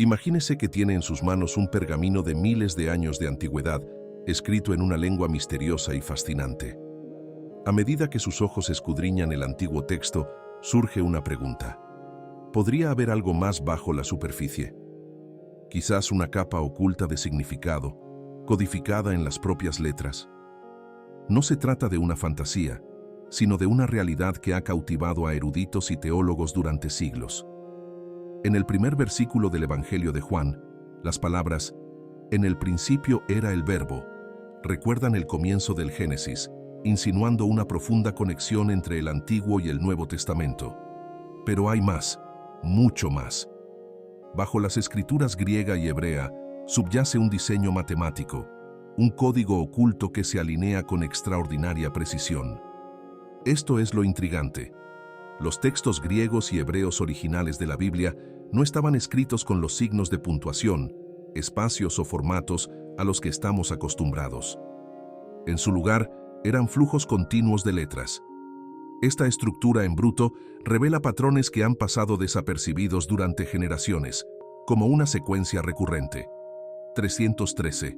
Imagínese que tiene en sus manos un pergamino de miles de años de antigüedad, escrito en una lengua misteriosa y fascinante. A medida que sus ojos escudriñan el antiguo texto, surge una pregunta. ¿Podría haber algo más bajo la superficie? Quizás una capa oculta de significado, codificada en las propias letras. No se trata de una fantasía, sino de una realidad que ha cautivado a eruditos y teólogos durante siglos. En el primer versículo del Evangelio de Juan, las palabras «En el principio era el Verbo» recuerdan el comienzo del Génesis, insinuando una profunda conexión entre el Antiguo y el Nuevo Testamento. Pero hay más, mucho más. Bajo las escrituras griega y hebrea subyace un diseño matemático, un código oculto que se alinea con extraordinaria precisión. Esto es lo intrigante. Los textos griegos y hebreos originales de la Biblia no estaban escritos con los signos de puntuación, espacios o formatos a los que estamos acostumbrados. En su lugar, eran flujos continuos de letras. Esta estructura en bruto revela patrones que han pasado desapercibidos durante generaciones, como una secuencia recurrente. 313.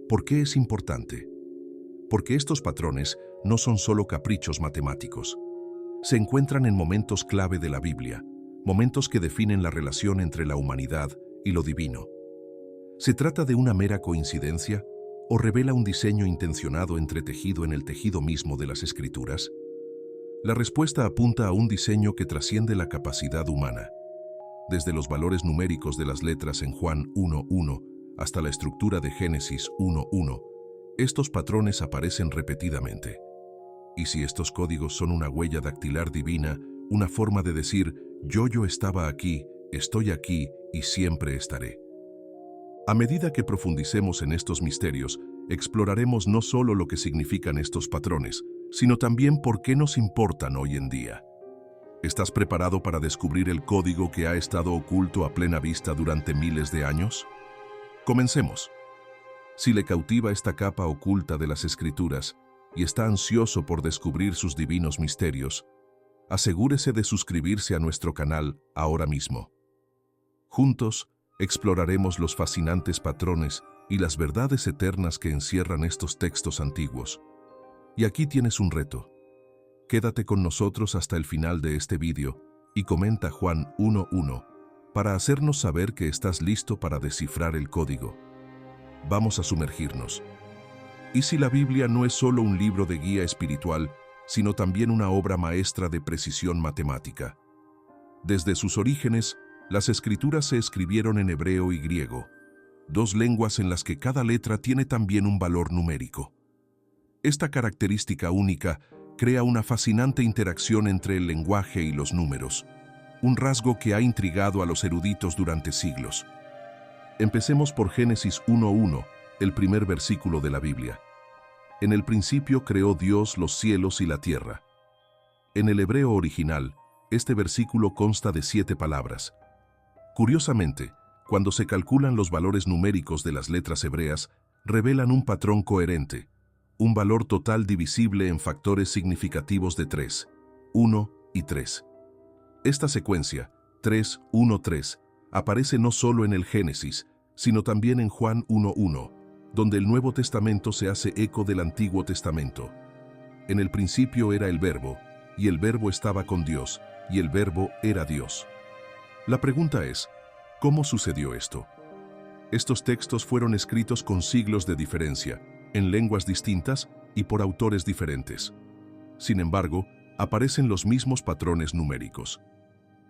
¿Por qué es importante? Porque estos patrones no son solo caprichos matemáticos. Se encuentran en momentos clave de la Biblia, momentos que definen la relación entre la humanidad y lo divino. ¿Se trata de una mera coincidencia o revela un diseño intencionado entretejido en el tejido mismo de las Escrituras? La respuesta apunta a un diseño que trasciende la capacidad humana. Desde los valores numéricos de las letras en Juan 1:1 hasta la estructura de Génesis 1:1, estos patrones aparecen repetidamente. Y si estos códigos son una huella dactilar divina, una forma de decir, yo estaba aquí, estoy aquí y siempre estaré. A medida que profundicemos en estos misterios, exploraremos no solo lo que significan estos patrones, sino también por qué nos importan hoy en día. ¿Estás preparado para descubrir el código que ha estado oculto a plena vista durante miles de años? Comencemos. Si le cautiva esta capa oculta de las Escrituras y está ansioso por descubrir sus divinos misterios, asegúrese de suscribirse a nuestro canal ahora mismo. Juntos, exploraremos los fascinantes patrones y las verdades eternas que encierran estos textos antiguos. Y aquí tienes un reto. Quédate con nosotros hasta el final de este vídeo y comenta Juan 1:1 para hacernos saber que estás listo para descifrar el código. Vamos a sumergirnos. ¿Y si la Biblia no es solo un libro de guía espiritual, sino también una obra maestra de precisión matemática? Desde sus orígenes, las Escrituras se escribieron en hebreo y griego, dos lenguas en las que cada letra tiene también un valor numérico. Esta característica única crea una fascinante interacción entre el lenguaje y los números, un rasgo que ha intrigado a los eruditos durante siglos. Empecemos por Génesis 1:1, el primer versículo de la Biblia. En el principio creó Dios los cielos y la tierra. En el hebreo original, este versículo consta de 7 palabras. Curiosamente, cuando se calculan los valores numéricos de las letras hebreas, revelan un patrón coherente, un valor total divisible en factores significativos de 3, 1 y 3. Esta secuencia, 3, 1, 3, aparece no solo en el Génesis, sino también en Juan 1:1, donde el Nuevo Testamento se hace eco del Antiguo Testamento. En el principio era el Verbo, y el Verbo estaba con Dios, y el Verbo era Dios. La pregunta es, ¿cómo sucedió esto? Estos textos fueron escritos con siglos de diferencia, en lenguas distintas y por autores diferentes. Sin embargo, aparecen los mismos patrones numéricos.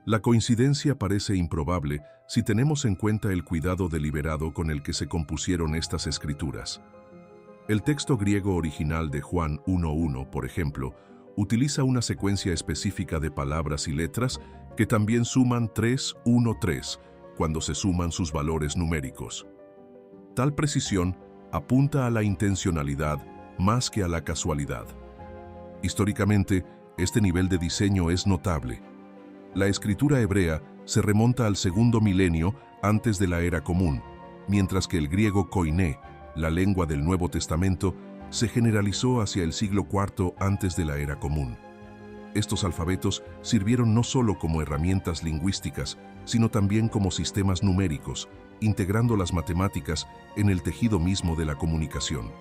La coincidencia parece improbable si tenemos en cuenta el cuidado deliberado con el que se compusieron estas escrituras. El texto griego original de Juan 1:1, por ejemplo, utiliza una secuencia específica de palabras y letras que también suman 3, 1, 3, cuando se suman sus valores numéricos. Tal precisión apunta a la intencionalidad más que a la casualidad. Históricamente, este nivel de diseño es notable. La escritura hebrea se remonta al segundo milenio antes de la era común, mientras que el griego koiné, la lengua del Nuevo Testamento, se generalizó hacia el siglo IV antes de la era común. Estos alfabetos sirvieron no solo como herramientas lingüísticas, sino también como sistemas numéricos, integrando las matemáticas en el tejido mismo de la comunicación.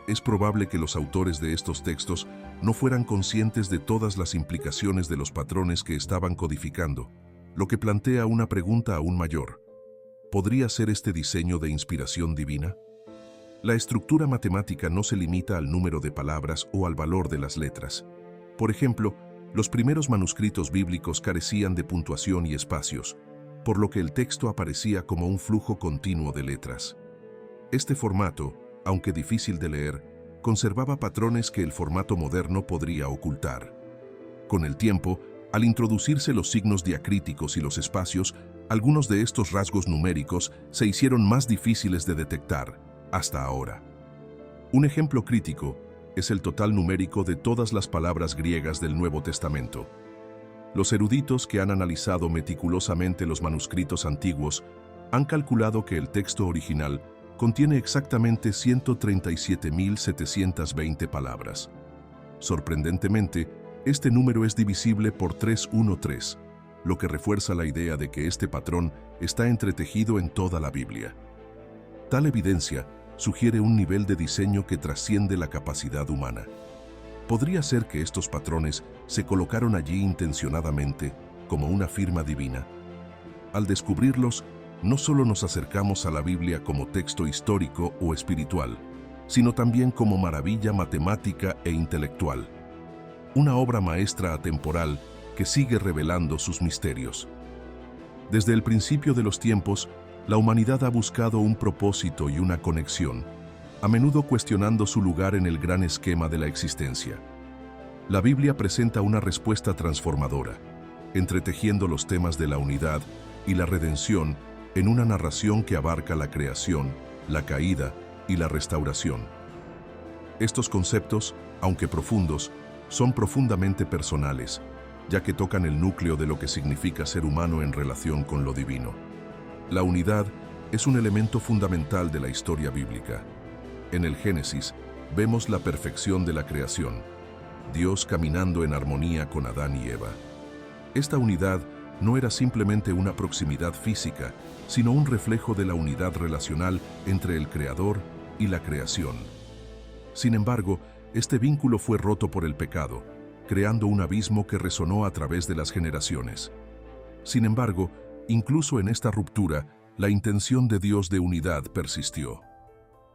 Es probable que los autores de estos textos no fueran conscientes de todas las implicaciones de los patrones que estaban codificando, lo que plantea una pregunta aún mayor. ¿Podría ser este diseño de inspiración divina? La estructura matemática no se limita al número de palabras o al valor de las letras. Por ejemplo, los primeros manuscritos bíblicos carecían de puntuación y espacios, por lo que el texto aparecía como un flujo continuo de letras. Este formato, aunque difícil de leer, conservaba patrones que el formato moderno podría ocultar. Con el tiempo, al introducirse los signos diacríticos y los espacios, algunos de estos rasgos numéricos se hicieron más difíciles de detectar, hasta ahora. Un ejemplo crítico es el total numérico de todas las palabras griegas del Nuevo Testamento. Los eruditos que han analizado meticulosamente los manuscritos antiguos han calculado que el texto original contiene exactamente 137.720 palabras. Sorprendentemente, este número es divisible por 313, lo que refuerza la idea de que este patrón está entretejido en toda la Biblia. Tal evidencia sugiere un nivel de diseño que trasciende la capacidad humana. ¿Podría ser que estos patrones se colocaron allí intencionadamente, como una firma divina? Al descubrirlos, no solo nos acercamos a la Biblia como texto histórico o espiritual, sino también como maravilla matemática e intelectual. Una obra maestra atemporal que sigue revelando sus misterios. Desde el principio de los tiempos, la humanidad ha buscado un propósito y una conexión, a menudo cuestionando su lugar en el gran esquema de la existencia. La Biblia presenta una respuesta transformadora, entretejiendo los temas de la unidad y la redención en una narración que abarca la creación, la caída y la restauración. Estos conceptos, aunque profundos, son profundamente personales, ya que tocan el núcleo de lo que significa ser humano en relación con lo divino. La unidad es un elemento fundamental de la historia bíblica. En el Génesis, vemos la perfección de la creación, Dios caminando en armonía con Adán y Eva. Esta unidad no era simplemente una proximidad física, sino un reflejo de la unidad relacional entre el Creador y la creación. Sin embargo, este vínculo fue roto por el pecado, creando un abismo que resonó a través de las generaciones. Sin embargo, incluso en esta ruptura, la intención de Dios de unidad persistió.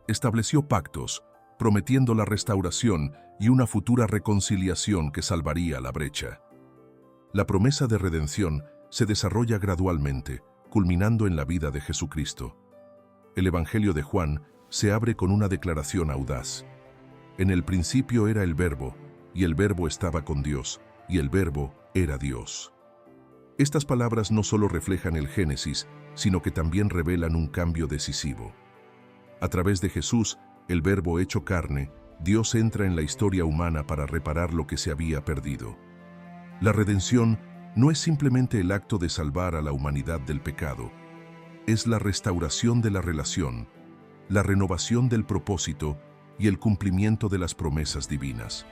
Estableció pactos, prometiendo la restauración y una futura reconciliación que salvaría la brecha. La promesa de redención se desarrolla gradualmente, culminando en la vida de Jesucristo. El Evangelio de Juan se abre con una declaración audaz. En el principio era el Verbo, y el Verbo estaba con Dios, y el Verbo era Dios. Estas palabras no solo reflejan el Génesis, sino que también revelan un cambio decisivo. A través de Jesús, el Verbo hecho carne, Dios entra en la historia humana para reparar lo que se había perdido. La redención no es simplemente el acto de salvar a la humanidad del pecado, es la restauración de la relación, la renovación del propósito y el cumplimiento de las promesas divinas.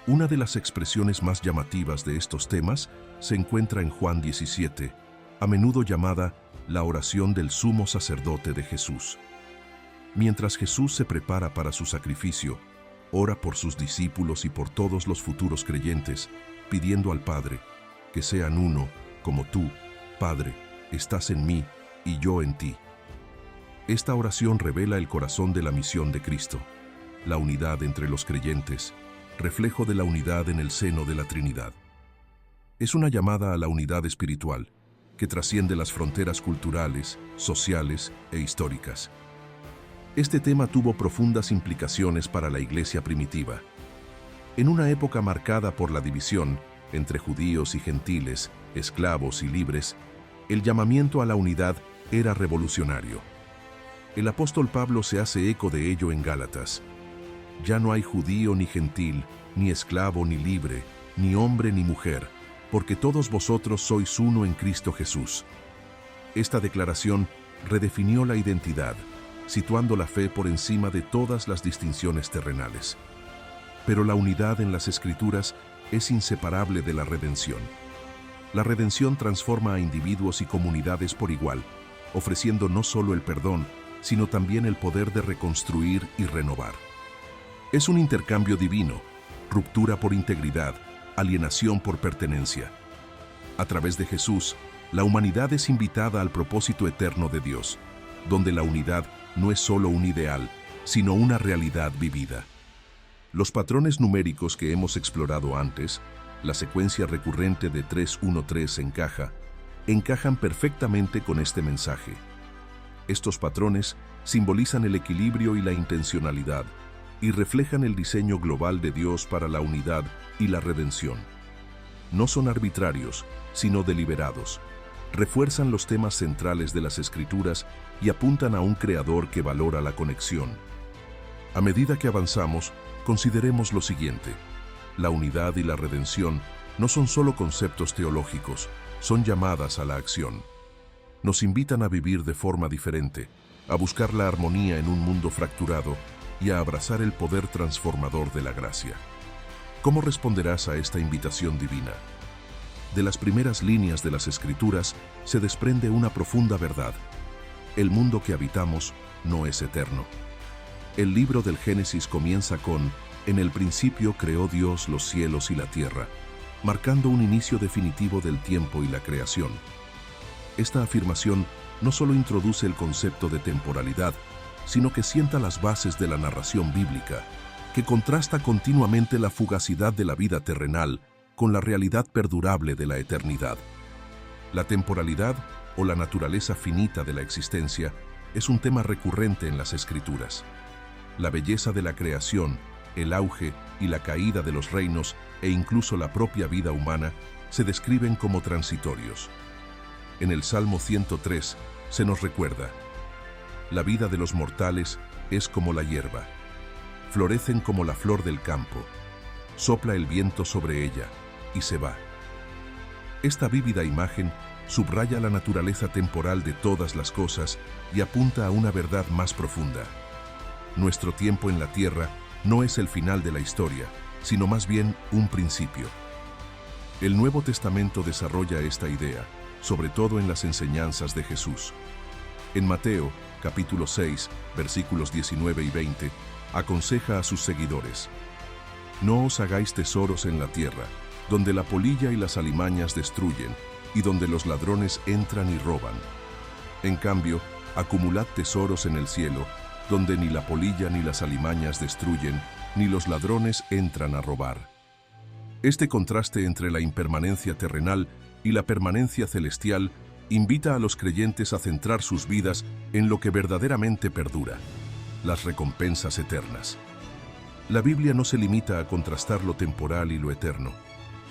Una de las expresiones más llamativas de estos temas se encuentra en Juan 17, a menudo llamada la oración del sumo sacerdote de Jesús. Mientras Jesús se prepara para su sacrificio, ora por sus discípulos y por todos los futuros creyentes, pidiendo al Padre que sean uno, como tú, Padre, estás en mí y yo en ti. Esta oración revela el corazón de la misión de Cristo, la unidad entre los creyentes, reflejo de la unidad en el seno de la Trinidad. Es una llamada a la unidad espiritual, que trasciende las fronteras culturales, sociales e históricas. Este tema tuvo profundas implicaciones para la Iglesia primitiva. En una época marcada por la división entre judíos y gentiles, esclavos y libres, el llamamiento a la unidad era revolucionario. El apóstol Pablo se hace eco de ello en Gálatas. Ya no hay judío ni gentil, ni esclavo ni libre, ni hombre ni mujer, porque todos vosotros sois uno en Cristo Jesús. Esta declaración redefinió la identidad, situando la fe por encima de todas las distinciones terrenales. Pero la unidad en las Escrituras es inseparable de la redención. La redención transforma a individuos y comunidades por igual, ofreciendo no solo el perdón, sino también el poder de reconstruir y renovar. Es un intercambio divino, ruptura por integridad, alienación por pertenencia. A través de Jesús, la humanidad es invitada al propósito eterno de Dios, donde la unidad no es solo un ideal, sino una realidad vivida. Los patrones numéricos que hemos explorado antes, la secuencia recurrente de 313 encajan perfectamente con este mensaje. Estos patrones simbolizan el equilibrio y la intencionalidad, y reflejan el diseño global de Dios para la unidad y la redención. No son arbitrarios, sino deliberados. Refuerzan los temas centrales de las Escrituras y apuntan a un Creador que valora la conexión. A medida que avanzamos, consideremos lo siguiente. La unidad y la redención no son solo conceptos teológicos, son llamadas a la acción. Nos invitan a vivir de forma diferente, a buscar la armonía en un mundo fracturado y a abrazar el poder transformador de la gracia. ¿Cómo responderás a esta invitación divina? De las primeras líneas de las Escrituras se desprende una profunda verdad. El mundo que habitamos no es eterno. El libro del Génesis comienza con: en el principio creó Dios los cielos y la tierra, marcando un inicio definitivo del tiempo y la creación. Esta afirmación no solo introduce el concepto de temporalidad, sino que sienta las bases de la narración bíblica, que contrasta continuamente la fugacidad de la vida terrenal con la realidad perdurable de la eternidad. La temporalidad, o la naturaleza finita de la existencia, es un tema recurrente en las Escrituras. La belleza de la creación, el auge y la caída de los reinos e incluso la propia vida humana se describen como transitorios. En el Salmo 103 se nos recuerda: la vida de los mortales es como la hierba, florecen como la flor del campo, sopla el viento sobre ella y se va. Esta vívida imagen subraya la naturaleza temporal de todas las cosas y apunta a una verdad más profunda. Nuestro tiempo en la tierra no es el final de la historia, sino más bien un principio. El Nuevo Testamento desarrolla esta idea, sobre todo en las enseñanzas de Jesús. En Mateo, capítulo 6, versículos 19 y 20, aconseja a sus seguidores: no os hagáis tesoros en la tierra, donde la polilla y las alimañas destruyen, y donde los ladrones entran y roban. En cambio, acumulad tesoros en el cielo, donde ni la polilla ni las alimañas destruyen, ni los ladrones entran a robar. Este contraste entre la impermanencia terrenal y la permanencia celestial invita a los creyentes a centrar sus vidas en lo que verdaderamente perdura: las recompensas eternas. La Biblia no se limita a contrastar lo temporal y lo eterno.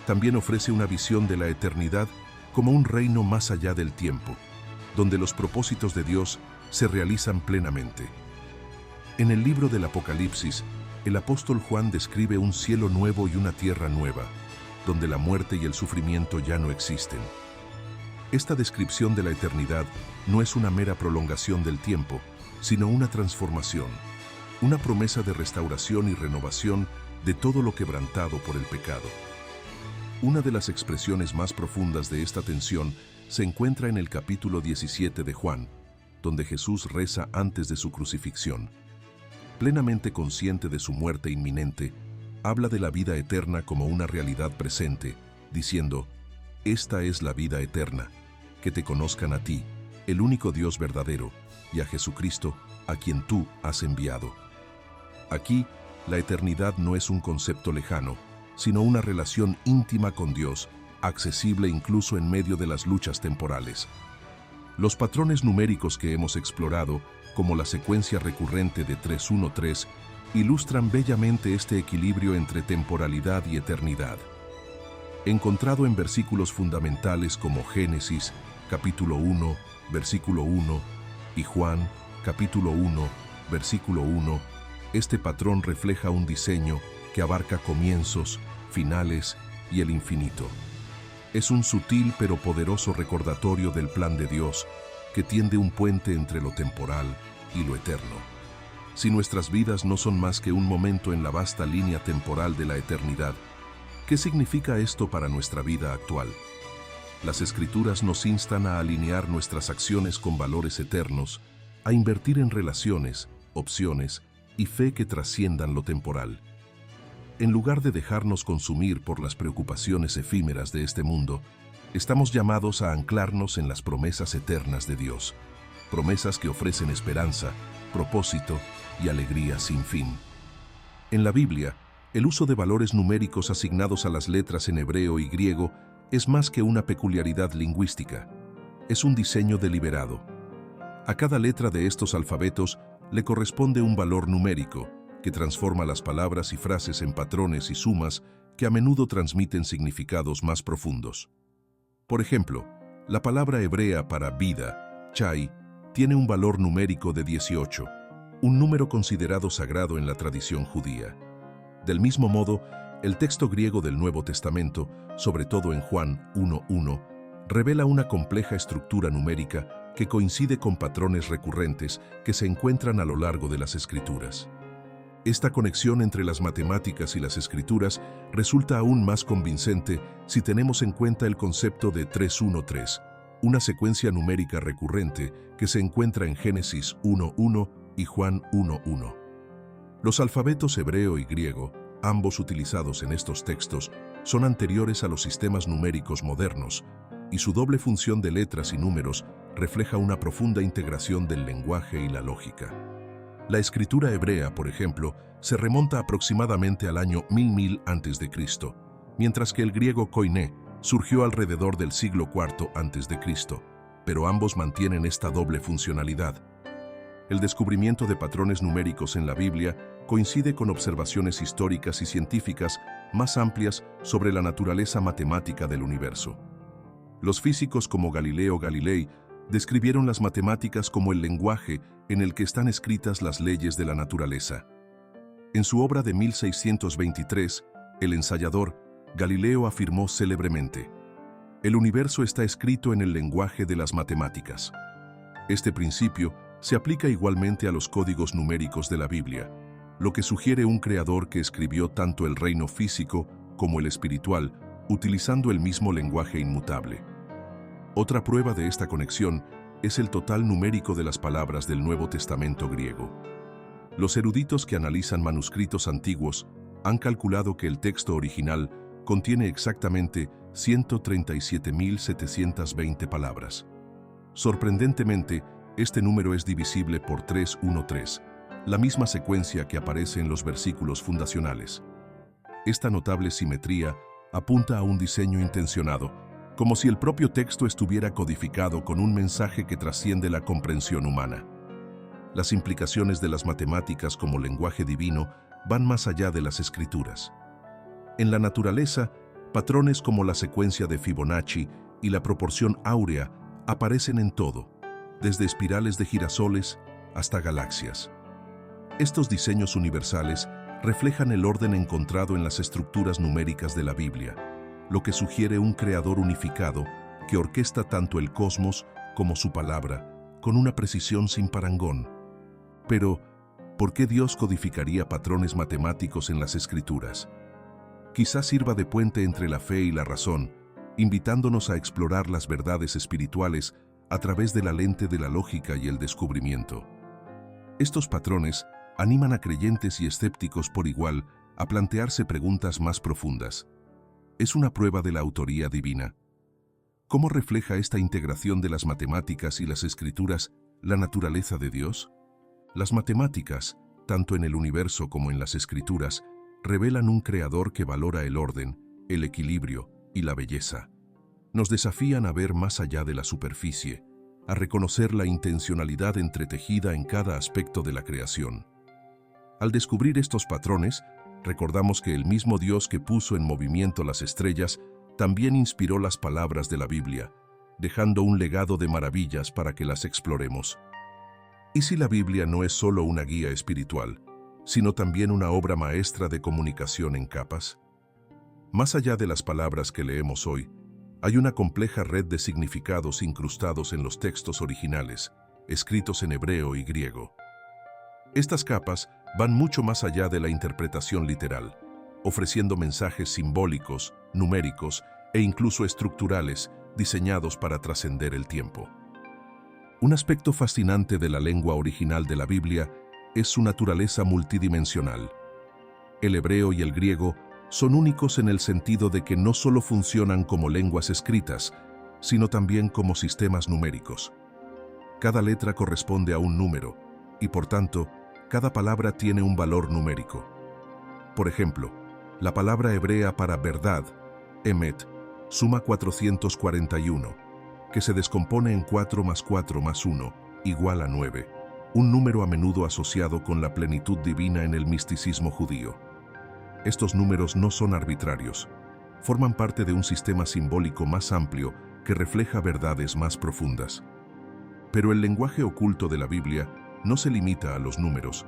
También ofrece una visión de la eternidad como un reino más allá del tiempo, donde los propósitos de Dios se realizan plenamente. En el libro del Apocalipsis, el apóstol Juan describe un cielo nuevo y una tierra nueva, donde la muerte y el sufrimiento ya no existen. Esta descripción de la eternidad no es una mera prolongación del tiempo, sino una transformación, una promesa de restauración y renovación de todo lo quebrantado por el pecado. Una de las expresiones más profundas de esta tensión se encuentra en el capítulo 17 de Juan, donde Jesús reza antes de su crucifixión. Plenamente consciente de su muerte inminente, habla de la vida eterna como una realidad presente, diciendo: esta es la vida eterna, que te conozcan a ti, el único Dios verdadero, y a Jesucristo, a quien tú has enviado. Aquí, la eternidad no es un concepto lejano, sino una relación íntima con Dios, accesible incluso en medio de las luchas temporales. Los patrones numéricos que hemos explorado, como la secuencia recurrente de 313, ilustran bellamente este equilibrio entre temporalidad y eternidad. Encontrado en versículos fundamentales como Génesis, capítulo 1, versículo 1, y Juan, capítulo 1, versículo 1, este patrón refleja un diseño que abarca comienzos, finales y el infinito. Es un sutil pero poderoso recordatorio del plan de Dios, que tiende un puente entre lo temporal y lo eterno. Si nuestras vidas no son más que un momento en la vasta línea temporal de la eternidad, ¿Qué significa esto para nuestra vida actual? Las Escrituras nos instan a alinear nuestras acciones con valores eternos, a invertir en relaciones, opciones y fe que trasciendan lo temporal. En lugar de dejarnos consumir por las preocupaciones efímeras de este mundo, estamos llamados a anclarnos en las promesas eternas de Dios, promesas que ofrecen esperanza, propósito y alegría sin fin. En la Biblia, el uso de valores numéricos asignados a las letras en hebreo y griego es más que una peculiaridad lingüística. Es un diseño deliberado. A cada letra de estos alfabetos le corresponde un valor numérico que transforma las palabras y frases en patrones y sumas que a menudo transmiten significados más profundos. Por ejemplo, la palabra hebrea para vida, chai, tiene un valor numérico de 18, un número considerado sagrado en la tradición judía. Del mismo modo, el texto griego del Nuevo Testamento, sobre todo en Juan 1:1, revela una compleja estructura numérica que coincide con patrones recurrentes que se encuentran a lo largo de las Escrituras. Esta conexión entre las matemáticas y las Escrituras resulta aún más convincente si tenemos en cuenta el concepto de 3-1-3, una secuencia numérica recurrente que se encuentra en Génesis 1:1 y Juan 1:1. Los alfabetos hebreo y griego, ambos utilizados en estos textos, son anteriores a los sistemas numéricos modernos, y su doble función de letras y números refleja una profunda integración del lenguaje y la lógica. La escritura hebrea, por ejemplo, se remonta aproximadamente al año 1000 a.C., mientras que el griego koiné surgió alrededor del siglo IV a.C., pero ambos mantienen esta doble funcionalidad. El descubrimiento de patrones numéricos en la Biblia coincide con observaciones históricas y científicas más amplias sobre la naturaleza matemática del universo. Los físicos como Galileo Galilei describieron las matemáticas como el lenguaje en el que están escritas las leyes de la naturaleza. En su obra de 1623, El ensayador, Galileo afirmó célebremente: «El universo está escrito en el lenguaje de las matemáticas». Este principio se aplica igualmente a los códigos numéricos de la Biblia, lo que sugiere un creador que escribió tanto el reino físico como el espiritual, utilizando el mismo lenguaje inmutable. Otra prueba de esta conexión es el total numérico de las palabras del Nuevo Testamento griego. Los eruditos que analizan manuscritos antiguos han calculado que el texto original contiene exactamente 137.720 palabras. Sorprendentemente, este número es divisible por 3-1-3, la misma secuencia que aparece en los versículos fundacionales. Esta notable simetría apunta a un diseño intencionado, como si el propio texto estuviera codificado con un mensaje que trasciende la comprensión humana. Las implicaciones de las matemáticas como lenguaje divino van más allá de las Escrituras. En la naturaleza, patrones como la secuencia de Fibonacci y la proporción áurea aparecen en todo, desde espirales de girasoles hasta galaxias. Estos diseños universales reflejan el orden encontrado en las estructuras numéricas de la Biblia, lo que sugiere un creador unificado que orquesta tanto el cosmos como su palabra, con una precisión sin parangón. Pero, ¿por qué Dios codificaría patrones matemáticos en las Escrituras? Quizás sirva de puente entre la fe y la razón, invitándonos a explorar las verdades espirituales a través de la lente de la lógica y el descubrimiento. Estos patrones animan a creyentes y escépticos por igual a plantearse preguntas más profundas. ¿Es una prueba de la autoría divina? ¿Cómo refleja esta integración de las matemáticas y las Escrituras la naturaleza de Dios? Las matemáticas, tanto en el universo como en las Escrituras, revelan un creador que valora el orden, el equilibrio y la belleza. Nos desafían a ver más allá de la superficie, a reconocer la intencionalidad entretejida en cada aspecto de la creación. Al descubrir estos patrones, recordamos que el mismo Dios que puso en movimiento las estrellas también inspiró las palabras de la Biblia, dejando un legado de maravillas para que las exploremos. ¿Y si la Biblia no es solo una guía espiritual, sino también una obra maestra de comunicación en capas? Más allá de las palabras que leemos hoy, hay una compleja red de significados incrustados en los textos originales, escritos en hebreo y griego. Estas capas van mucho más allá de la interpretación literal. ofreciendo mensajes simbólicos, numéricos e incluso estructurales diseñados para trascender el tiempo. Un aspecto fascinante de la lengua original de la Biblia es su naturaleza multidimensional. El hebreo y el griego son únicos en el sentido de que no solo funcionan como lenguas escritas, sino también como sistemas numéricos. Cada letra corresponde a un número, y por tanto, cada palabra tiene un valor numérico. Por ejemplo, la palabra hebrea para verdad, emet, suma 441, que se descompone en 4 más 4 más 1, igual a 9, un número a menudo asociado con la plenitud divina en el misticismo judío. Estos números no son arbitrarios, forman parte de un sistema simbólico más amplio que refleja verdades más profundas. Pero el lenguaje oculto de la Biblia no se limita a los números.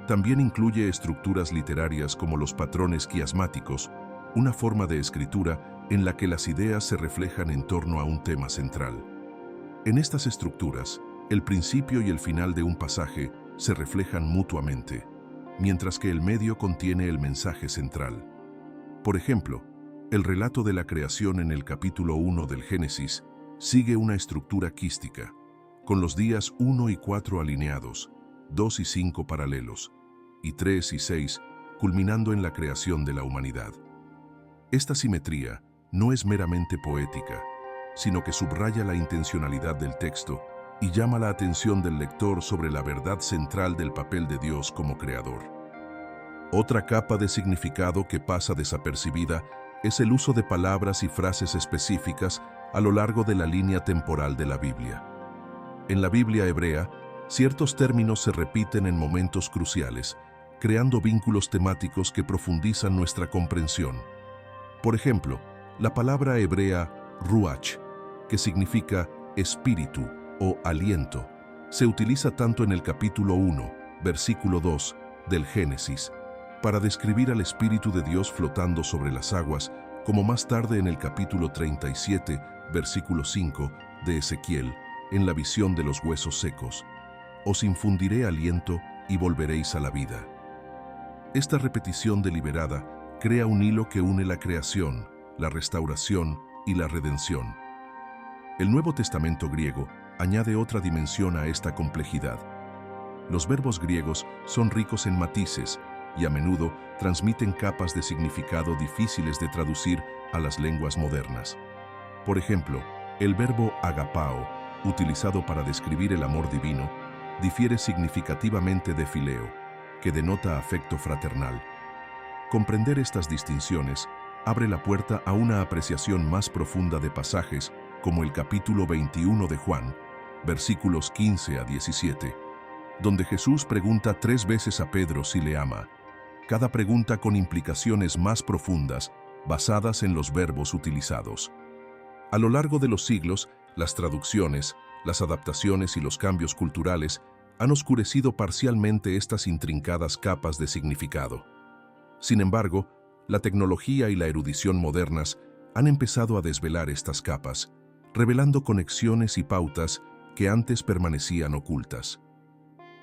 También incluye estructuras literarias como los patrones quiasmáticos, una forma de escritura en la que las ideas se reflejan en torno a un tema central. En estas estructuras, el principio y el final de un pasaje se reflejan mutuamente, mientras que el medio contiene el mensaje central. Por ejemplo, el relato de la creación en el capítulo 1 del Génesis sigue una estructura quística, con los días 1 y 4 alineados, 2 y 5 paralelos, y 3 y 6 culminando en la creación de la humanidad. Esta simetría no es meramente poética, sino que subraya la intencionalidad del texto y llama la atención del lector sobre la verdad central del papel de Dios como creador. Otra capa de significado que pasa desapercibida es el uso de palabras y frases específicas a lo largo de la línea temporal de la Biblia. En la Biblia hebrea, ciertos términos se repiten en momentos cruciales, creando vínculos temáticos que profundizan nuestra comprensión. Por ejemplo, la palabra hebrea ruach, que significa espíritu o aliento, se utiliza tanto en el capítulo 1, versículo 2 del Génesis, para describir al Espíritu de Dios flotando sobre las aguas, como más tarde en el capítulo 37, versículo 5 de Ezequiel, en la visión de los huesos secos. Os infundiré aliento y volveréis a la vida. Esta repetición deliberada crea un hilo que une la creación, la restauración y la redención. El Nuevo Testamento griego añade otra dimensión a esta complejidad. Los verbos griegos son ricos en matices y a menudo transmiten capas de significado difíciles de traducir a las lenguas modernas. Por ejemplo, el verbo agapao, utilizado para describir el amor divino, difiere significativamente de fileo, que denota afecto fraternal. Comprender estas distinciones abre la puerta a una apreciación más profunda de pasajes como el capítulo 21 de Juan, versículos 15 a 17, donde Jesús pregunta 3 veces a Pedro si le ama, cada pregunta con implicaciones más profundas basadas en los verbos utilizados. A lo largo de los siglos, las traducciones, las adaptaciones y los cambios culturales han oscurecido parcialmente estas intrincadas capas de significado. Sin embargo, la tecnología y la erudición modernas han empezado a desvelar estas capas, revelando conexiones y pautas que antes permanecían ocultas.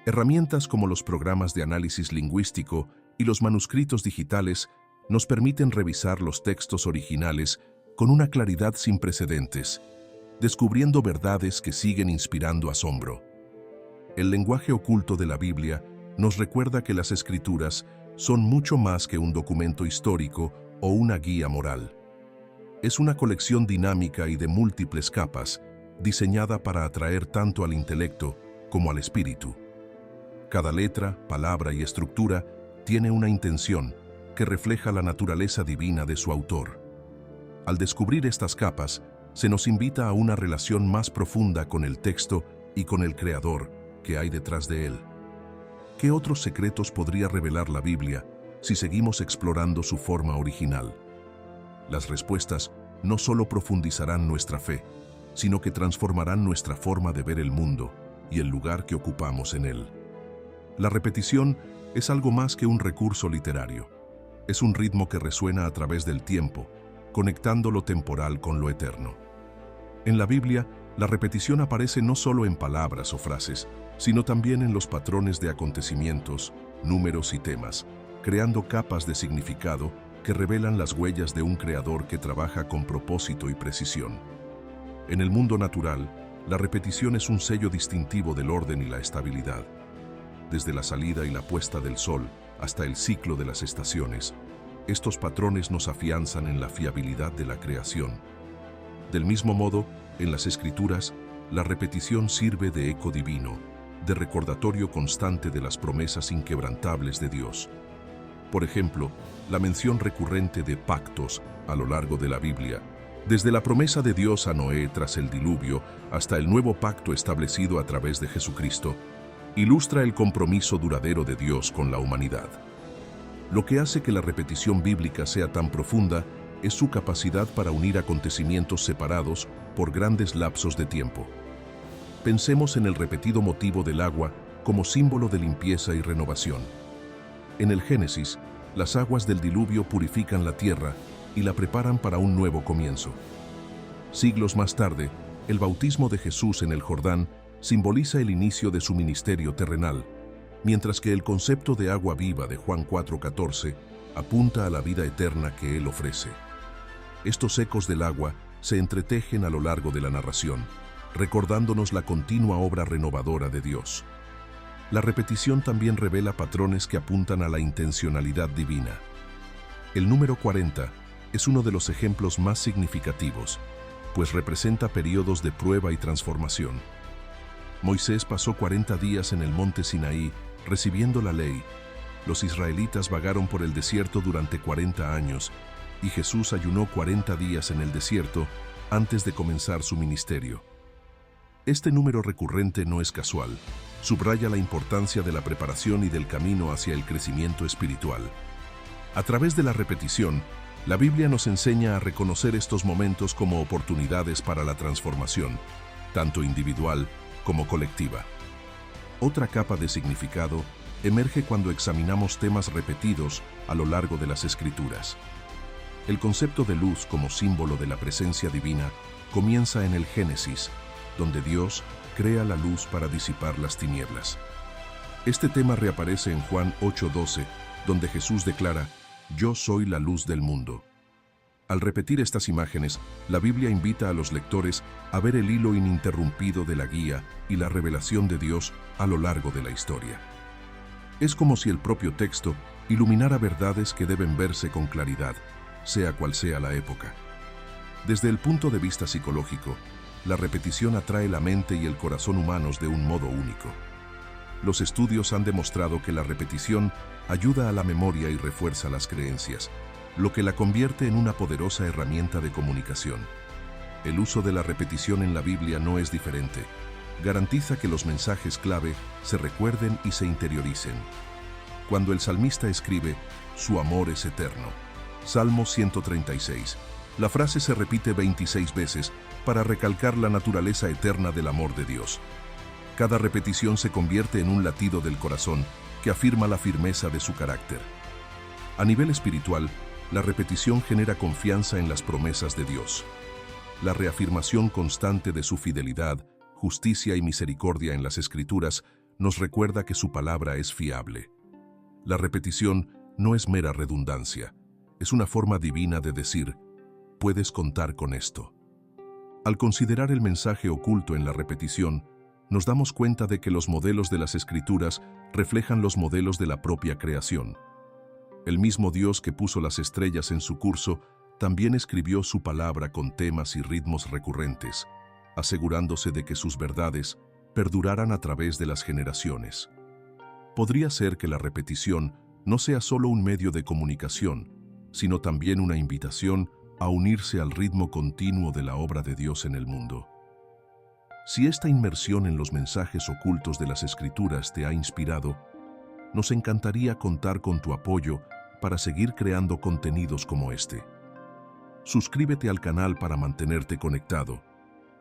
Herramientas como los programas de análisis lingüístico y los manuscritos digitales nos permiten revisar los textos originales con una claridad sin precedentes, descubriendo verdades que siguen inspirando asombro. El lenguaje oculto de la Biblia nos recuerda que las Escrituras son mucho más que un documento histórico o una guía moral. Es una colección dinámica y de múltiples capas, diseñada para atraer tanto al intelecto como al espíritu. Cada letra, palabra y estructura tiene una intención que refleja la naturaleza divina de su autor. Al descubrir estas capas, se nos invita a una relación más profunda con el texto y con el Creador que hay detrás de él. ¿Qué otros secretos podría revelar la Biblia si seguimos explorando su forma original? Las respuestas no solo profundizarán nuestra fe, sino que transformarán nuestra forma de ver el mundo y el lugar que ocupamos en él. La repetición es algo más que un recurso literario. Es un ritmo que resuena a través del tiempo, conectando lo temporal con lo eterno. En la Biblia, la repetición aparece no solo en palabras o frases, sino también en los patrones de acontecimientos, números y temas, creando capas de significado que revelan las huellas de un creador que trabaja con propósito y precisión. En el mundo natural, la repetición es un sello distintivo del orden y la estabilidad. Desde la salida y la puesta del sol hasta el ciclo de las estaciones, estos patrones nos afianzan en la fiabilidad de la creación. Del mismo modo, en las Escrituras, la repetición sirve de eco divino, de recordatorio constante de las promesas inquebrantables de Dios. Por ejemplo, la mención recurrente de pactos a lo largo de la Biblia, desde la promesa de Dios a Noé tras el diluvio hasta el nuevo pacto establecido a través de Jesucristo, ilustra el compromiso duradero de Dios con la humanidad. Lo que hace que la repetición bíblica sea tan profunda es su capacidad para unir acontecimientos separados por grandes lapsos de tiempo. Pensemos en el repetido motivo del agua como símbolo de limpieza y renovación. En el Génesis, las aguas del diluvio purifican la tierra y la preparan para un nuevo comienzo. Siglos más tarde, el bautismo de Jesús en el Jordán simboliza el inicio de su ministerio terrenal, mientras que el concepto de agua viva de Juan 4:14 apunta a la vida eterna que Él ofrece. Estos ecos del agua se entretejen a lo largo de la narración, recordándonos la continua obra renovadora de Dios. La repetición también revela patrones que apuntan a la intencionalidad divina. El número 40 es uno de los ejemplos más significativos, pues representa periodos de prueba y transformación. Moisés pasó 40 días en el monte Sinaí recibiendo la ley. Los israelitas vagaron por el desierto durante 40 años y Jesús ayunó 40 días en el desierto antes de comenzar su ministerio. Este número recurrente no es casual, subraya la importancia de la preparación y del camino hacia el crecimiento espiritual. A través de la repetición, la Biblia nos enseña a reconocer estos momentos como oportunidades para la transformación, tanto individual como colectiva. Otra capa de significado emerge cuando examinamos temas repetidos a lo largo de las Escrituras. El concepto de luz como símbolo de la presencia divina comienza en el Génesis, donde Dios crea la luz para disipar las tinieblas. Este tema reaparece en Juan 8:12, donde Jesús declara: «Yo soy la luz del mundo». Al repetir estas imágenes, la Biblia invita a los lectores a ver el hilo ininterrumpido de la guía y la revelación de Dios a lo largo de la historia. Es como si el propio texto iluminara verdades que deben verse con claridad, sea cual sea la época. Desde el punto de vista psicológico, la repetición atrae la mente y el corazón humanos de un modo único. Los estudios han demostrado que la repetición ayuda a la memoria y refuerza las creencias, lo que la convierte en una poderosa herramienta de comunicación. El uso de la repetición en la Biblia no es diferente. Garantiza que los mensajes clave se recuerden y se interioricen. Cuando el salmista escribe, «Su amor es eterno», Salmo 136, la frase se repite 26 veces para recalcar la naturaleza eterna del amor de Dios. Cada repetición se convierte en un latido del corazón que afirma la firmeza de su carácter. A nivel espiritual, la repetición genera confianza en las promesas de Dios. La reafirmación constante de su fidelidad, justicia y misericordia en las Escrituras nos recuerda que su palabra es fiable. La repetición no es mera redundancia, es una forma divina de decir: puedes contar con esto. Al considerar el mensaje oculto en la repetición, nos damos cuenta de que los modelos de las Escrituras reflejan los modelos de la propia creación. El mismo Dios que puso las estrellas en su curso también escribió su palabra con temas y ritmos recurrentes, asegurándose de que sus verdades perduraran a través de las generaciones. Podría ser que la repetición no sea solo un medio de comunicación, sino también una invitación a unirse al ritmo continuo de la obra de Dios en el mundo. Si esta inmersión en los mensajes ocultos de las Escrituras te ha inspirado, nos encantaría contar con tu apoyo para seguir creando contenidos como este. Suscríbete al canal para mantenerte conectado,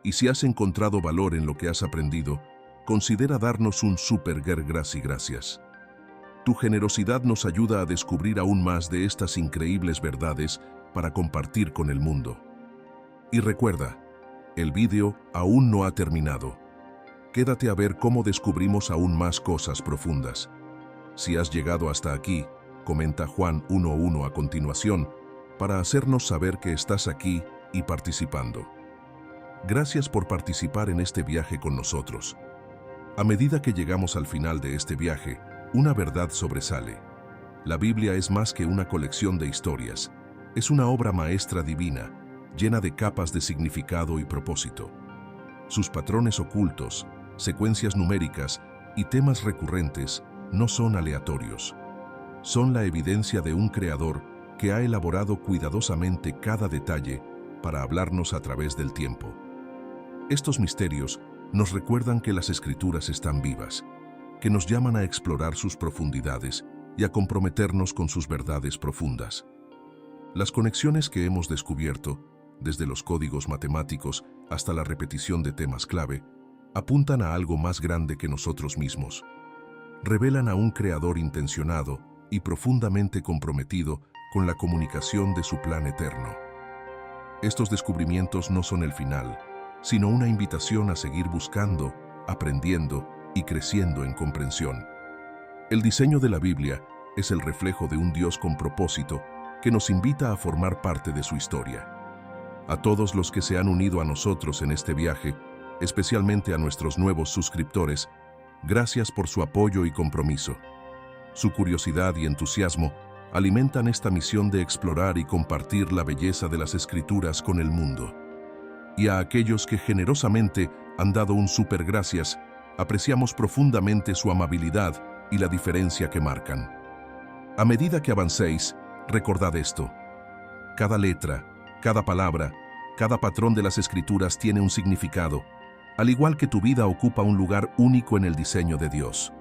y si has encontrado valor en lo que has aprendido, considera darnos un super gracias. Tu generosidad nos ayuda a descubrir aún más de estas increíbles verdades para compartir con el mundo. Y recuerda, el vídeo aún no ha terminado. Quédate a ver cómo descubrimos aún más cosas profundas. Si has llegado hasta aquí, comenta Juan 1:1 a continuación, para hacernos saber que estás aquí y participando. Gracias por participar en este viaje con nosotros. A medida que llegamos al final de este viaje, una verdad sobresale. La Biblia es más que una colección de historias. Es una obra maestra divina, llena de capas de significado y propósito. Sus patrones ocultos, secuencias numéricas y temas recurrentes no son aleatorios. Son la evidencia de un creador que ha elaborado cuidadosamente cada detalle para hablarnos a través del tiempo. Estos misterios nos recuerdan que las Escrituras están vivas, que nos llaman a explorar sus profundidades y a comprometernos con sus verdades profundas. Las conexiones que hemos descubierto, desde los códigos matemáticos hasta la repetición de temas clave, apuntan a algo más grande que nosotros mismos. Revelan a un creador intencionado y profundamente comprometido con la comunicación de su plan eterno. Estos descubrimientos no son el final, sino una invitación a seguir buscando, aprendiendo y creciendo en comprensión. El diseño de la Biblia es el reflejo de un Dios con propósito que nos invita a formar parte de su historia. A todos los que se han unido a nosotros en este viaje, especialmente a nuestros nuevos suscriptores, gracias por su apoyo y compromiso. Su curiosidad y entusiasmo alimentan esta misión de explorar y compartir la belleza de las Escrituras con el mundo. Y a aquellos que generosamente han dado un súper gracias, apreciamos profundamente su amabilidad y la diferencia que marcan. A medida que avancéis, recordad esto. Cada letra, cada palabra, cada patrón de las Escrituras tiene un significado, al igual que tu vida ocupa un lugar único en el diseño de Dios.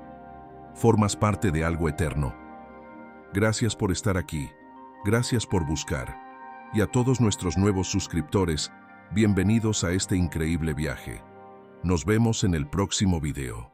Formas parte de algo eterno. Gracias por estar aquí, gracias por buscar, y a todos nuestros nuevos suscriptores, bienvenidos a este increíble viaje. Nos vemos en el próximo video.